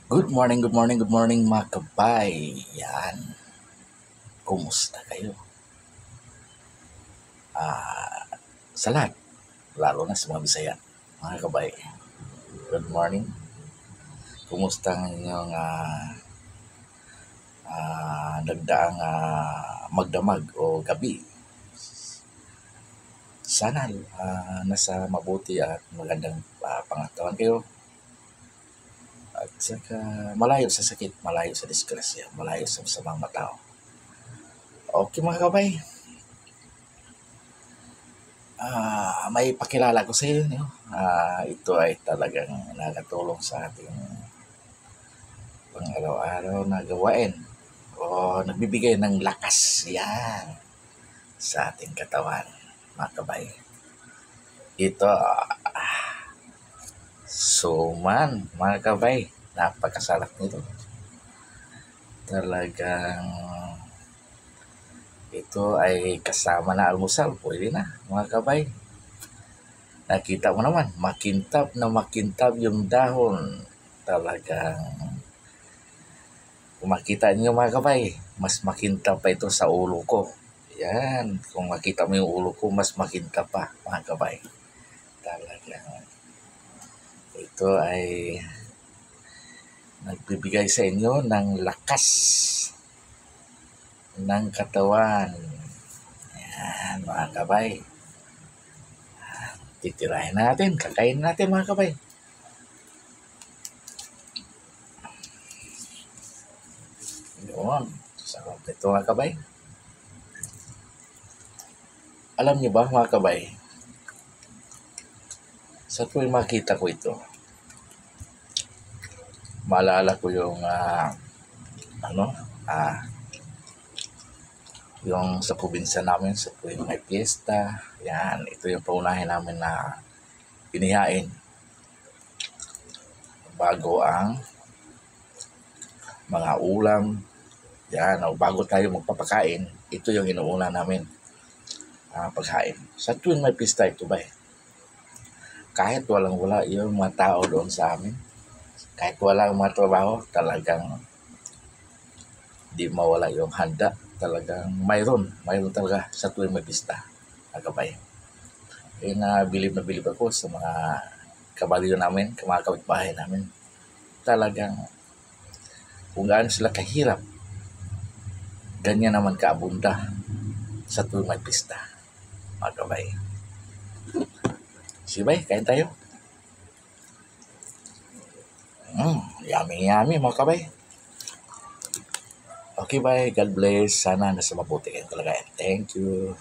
Good morning, good morning, good morning mga kabay. Yan, kumusta kayo? Sa lahat, lalo na sa mga Bisaya. Mga kabay, good morning. Kumusta ang inyong nagdaang magdamag o gabi? Sana nasa mabuti at magandang pangatawan kayo. At saka malayo sa sakit, malayo sa disgrasya, malayo sa masamang matao. Okay mga kabay, may pakilala ko sa inyo. Ito ay talagang nakatulong sa ating pang-araw-araw na gawain o nagbibigay ng lakas yan sa ating katawan, mga kabay. Ito, suman, mga kabay. Napakasarap nito. Talagang ito ay kasama na almusal. Pwede na, mga kabay. Nakita mo naman, makintab na makintab yung dahon. Talagang kung makita niyo mga kabay, mas makintab pa ito sa ulo ko. Yan, kung makita mo yung ulo ko, mas makintab pa mga kabay. Talagang ito ay nagbibigay sa inyo ng lakas ng katawan. Yan mga kabay. Titirahin natin, kakain natin mga kabay. Yun, sarap ito mga kabay. Alam niyo ba mga kabay, sa tuwing makita ko ito, maalala ko yung yung sa probinsya namin, sa tuwing may piyesta, yan, ito yung paunahin namin na inihain bago ang mga ulam, yan, o bago tayo magpapakain, ito yung inuuna namin paghain. Sa tuwing may pista ito ba kahit walang-wala yung mga tao doon sa amin, kahit walang mga trabaho, talagang di mawala yung handa. Talagang mayroon talaga sa tuwing may pista, agabay. Kaya bilib ako sa mga kabaryo namin, mga kapitbahay namin. Talagang kung gaano sila kahirap, ganyan naman kaabunda sa tuwing may pista, agabay. Sige bay, kain tayo. Yummy mga kabay. Okay, bye. God bless. Sana nasa mabuti kayong kalagayan. Thank you.